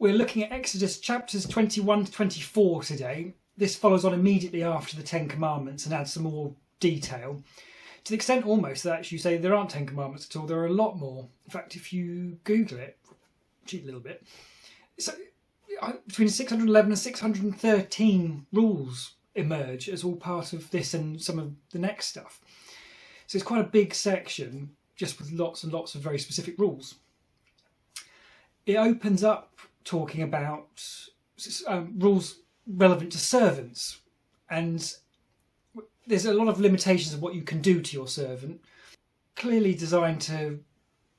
We're looking at Exodus chapters 21 to 24 today. This follows on immediately after the Ten Commandments and adds some more detail. To the extent almost that actually you say there aren't Ten Commandments at all, there are a lot more. In fact, if you Google it, cheat a little bit, so between 611 and 613 rules emerge as all part of this and some of the next stuff. So it's quite a big section just with lots and lots of very specific rules. It opens up talking about rules relevant to servants, and there's a lot of limitations of what you can do to your servant, clearly designed to,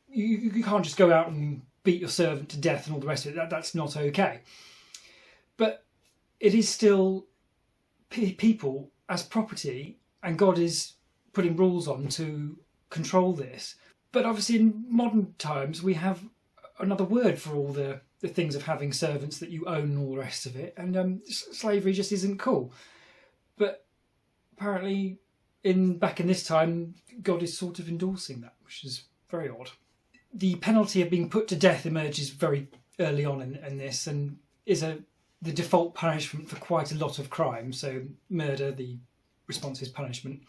you can't just go out and beat your servant to death and all the rest of it. That's not okay. But it is still people as property, and God is putting rules on to control this. But obviously in modern times we have another word for all the things of having servants that you own and all the rest of it, and slavery just isn't cool. But apparently back in this time God is sort of endorsing that, which is very odd. The penalty of being put to death emerges very early on in this, and is the default punishment for quite a lot of crime. So murder, the response is punishment,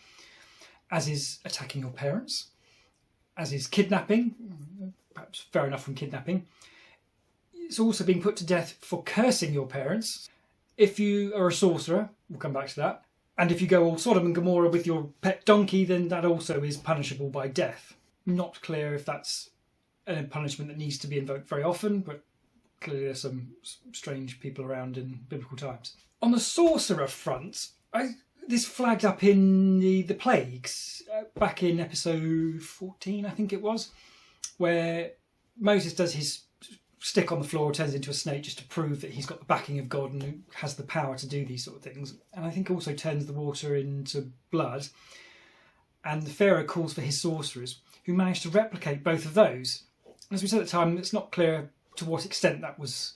as is attacking your parents, as is kidnapping, perhaps fair enough from kidnapping. It's also being put to death for cursing your parents. If you are a sorcerer, we'll come back to that, and if you go all Sodom and Gomorrah with your pet donkey, then that also is punishable by death. Not clear if that's a punishment that needs to be invoked very often, but clearly there's some strange people around in biblical times. On the sorcerer front, this flagged up in the plagues, back in episode 14, I think it was, where Moses does his stick on the floor, turns into a snake just to prove that he's got the backing of God and has the power to do these sort of things. And I think also turns the water into blood. And the Pharaoh calls for his sorcerers, who managed to replicate both of those. As we said at the time, it's not clear to what extent that was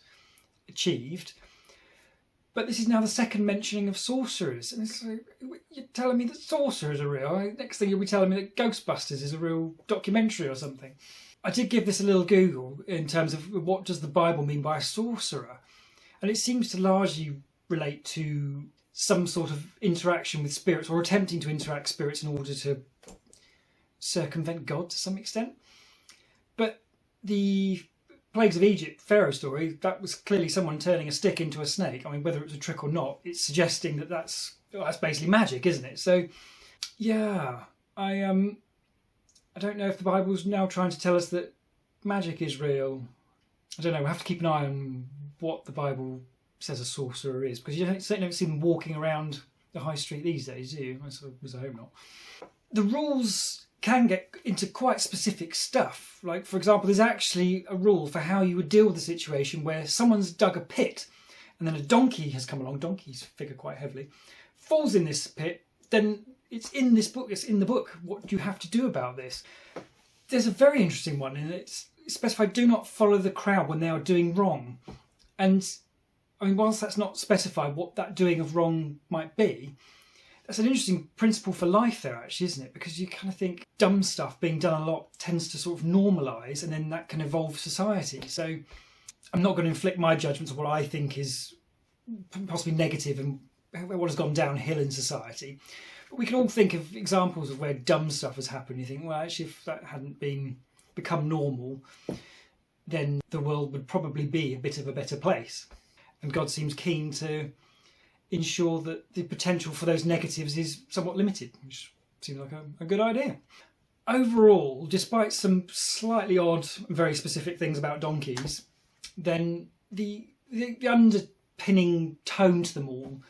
achieved. But this is now the second mentioning of sorcerers. And it's like, you're telling me that sorcerers are real? Next thing you'll be telling me that Ghostbusters is a real documentary or something. I did give this a little Google in terms of what does the Bible mean by a sorcerer. And it seems to largely relate to some sort of interaction with spirits, or attempting to interact spirits in order to circumvent God to some extent. But the Plagues of Egypt Pharaoh story, that was clearly someone turning a stick into a snake. I mean, whether it was a trick or not, it's suggesting that that's basically magic, isn't it? So, yeah, I don't know if the Bible's now trying to tell us that magic is real. I don't know, we'll have to keep an eye on what the Bible says a sorcerer is, because you certainly don't see them walking around the high street these days, do you? I hope not. The rules can get into quite specific stuff. Like, for example, there's actually a rule for how you would deal with a situation where someone's dug a pit and then a donkey has come along, donkeys figure quite heavily, falls in this pit, then it's in this book, it's in the book. What do you have to do about this? There's a very interesting one, and it's specified, do not follow the crowd when they are doing wrong. And I mean, whilst that's not specified what that doing of wrong might be, that's an interesting principle for life there, actually, isn't it? Because you kind of think dumb stuff being done a lot tends to sort of normalise, and then that can evolve society. So I'm not going to inflict my judgments of what I think is possibly negative and what has gone downhill in society. But we can all think of examples of where dumb stuff has happened. You think, well, actually, if that hadn't become normal, then the world would probably be a bit of a better place. And God seems keen to ensure that the potential for those negatives is somewhat limited, which seems like a good idea. Overall, despite some slightly odd, very specific things about donkeys, then the underpinning tone to them all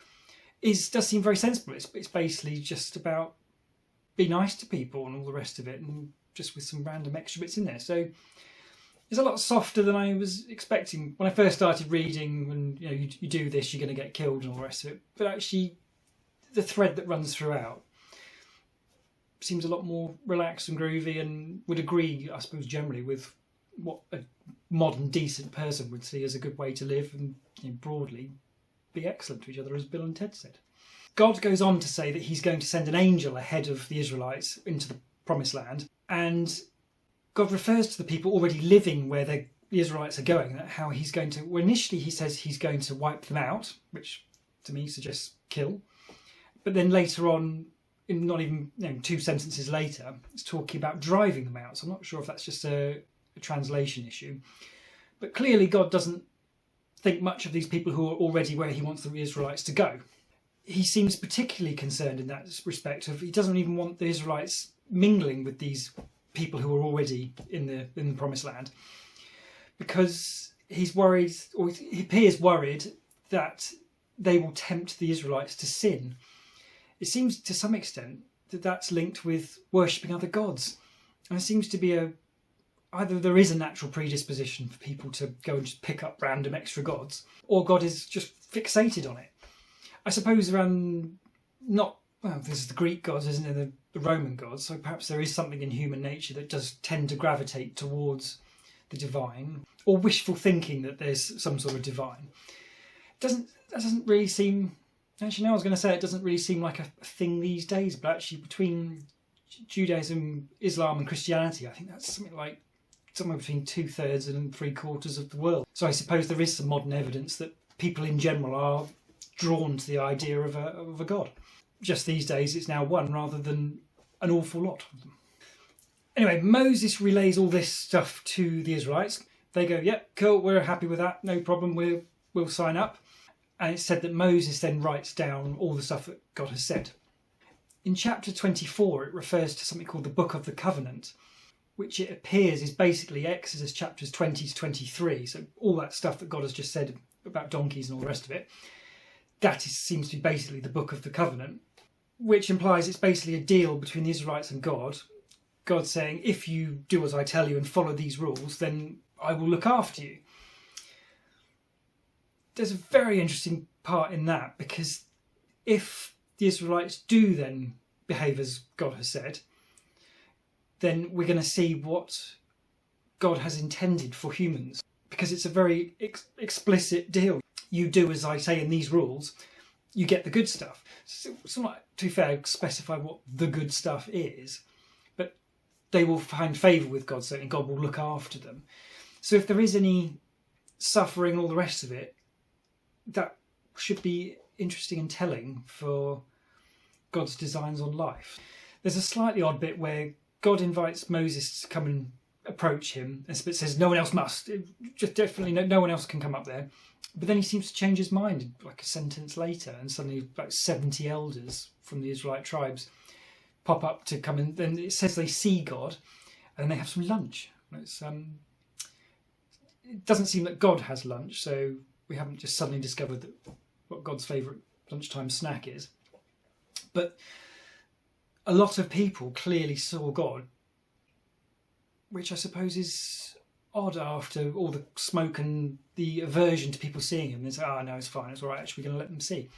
does seem very sensible. It's basically just about be nice to people and all the rest of it, and just with some random extra bits in there. So it's a lot softer than I was expecting when I first started reading. And you do this, you're going to get killed and all the rest of it. But actually, the thread that runs throughout seems a lot more relaxed and groovy, and would agree, I suppose, generally with what a modern, decent person would see as a good way to live, and broadly be excellent to each other, as Bill and Ted said. God goes on to say that he's going to send an angel ahead of the Israelites into the promised land, and God refers to the people already living where they're the Israelites are going, how he's going to, well, initially he says he's going to wipe them out, which to me suggests kill. But then later on, in not even 2 sentences later, it's talking about driving them out. So I'm not sure if that's just a translation issue. But clearly God doesn't think much of these people who are already where he wants the Israelites to go. He seems particularly concerned in that respect of he doesn't even want the Israelites mingling with these people who are already in the promised land, because he's worried, or he appears worried, that they will tempt the Israelites to sin. It seems to some extent that that's linked with worshipping other gods, and it seems to be either there is a natural predisposition for people to go and just pick up random extra gods, or God is just fixated on it. I suppose this is the Greek gods, isn't it, the Roman gods, so perhaps there is something in human nature that does tend to gravitate towards the divine, or wishful thinking that there's some sort of divine. That doesn't really seem, actually, now I was going to say it doesn't really seem like a thing these days, but actually between Judaism, Islam and Christianity, I think that's something like somewhere between 2/3 and 3/4 of the world. So I suppose there is some modern evidence that people in general are drawn to the idea of a god. Just these days it's now one rather than an awful lot of them. Anyway, Moses relays all this stuff to the Israelites. They go, yep, cool, we're happy with that, no problem, we'll sign up. And it's said that Moses then writes down all the stuff that God has said. In chapter 24 it refers to something called the Book of the Covenant, which it appears is basically Exodus chapters 20 to 23. So all that stuff that God has just said about donkeys and all the rest of it, seems to be basically the Book of the Covenant, which implies it's basically a deal between the Israelites and God. God saying, if you do as I tell you and follow these rules, then I will look after you. There's a very interesting part in that, because if the Israelites do then behave as God has said, then we're going to see what God has intended for humans, because it's a very explicit deal. You do as I say in these rules, you get the good stuff. So it's not, to be fair, specify what the good stuff is, but they will find favour with God, certainly God will look after them. So if there is any suffering and all the rest of it, that should be interesting and telling for God's designs on life. There's a slightly odd bit where God invites Moses to come and approach him, and it says no one else must. Just definitely no one else can come up there. But then he seems to change his mind like a sentence later, and suddenly about 70 elders from the Israelite tribes pop up to come in. Then it says they see God and they have some lunch. It doesn't seem that God has lunch, so we haven't just suddenly discovered what God's favourite lunchtime snack is. But a lot of people clearly saw God, which I suppose is odd after all the smoke and the aversion to people seeing him. They say, no, it's fine, it's all right, actually we're going to let them see.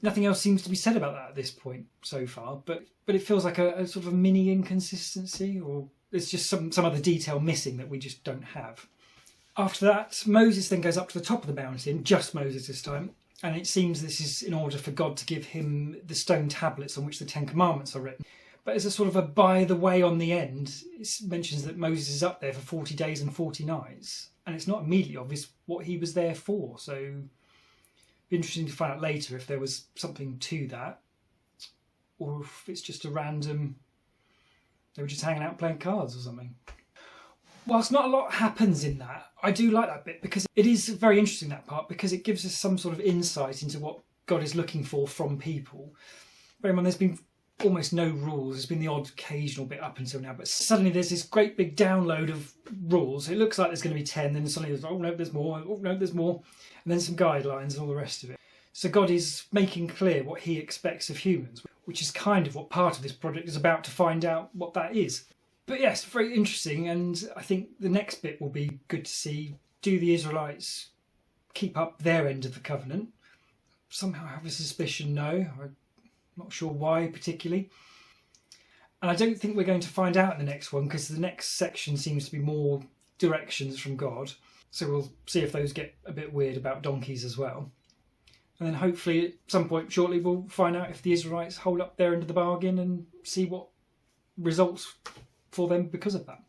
Nothing else seems to be said about that at this point so far, but it feels like a sort of a mini inconsistency, or there's just some other detail missing that we just don't have. After that, Moses then goes up to the top of the mountain, just Moses this time, and it seems this is in order for God to give him the stone tablets on which the Ten Commandments are written. But as a sort of a by the way on the end, it mentions that Moses is up there for 40 days and 40 nights, and it's not immediately obvious what he was there for, so it'd be interesting to find out later if there was something to that, or if it's just a random, they were just hanging out playing cards or something. Whilst not a lot happens in that, I do like that bit, because it is very interesting, that part, because it gives us some sort of insight into what God is looking for from people. Bear in mind, there's been almost no rules. There's been the odd occasional bit up until now, but suddenly there's this great big download of rules. It looks like there's going to be 10, then suddenly there's, oh no, there's more, oh no, there's more, and then some guidelines and all the rest of it. So God is making clear what he expects of humans, which is kind of what part of this project is about, to find out what that is. But yes, very interesting, and I think the next bit will be good to see. Do the Israelites keep up their end of the covenant? Somehow I have a suspicion no. I'm not sure why particularly. And I don't think we're going to find out in the next one, because the next section seems to be more directions from God. So we'll see if those get a bit weird about donkeys as well. And then hopefully at some point shortly we'll find out if the Israelites hold up their end of the bargain and see what results for them because of that.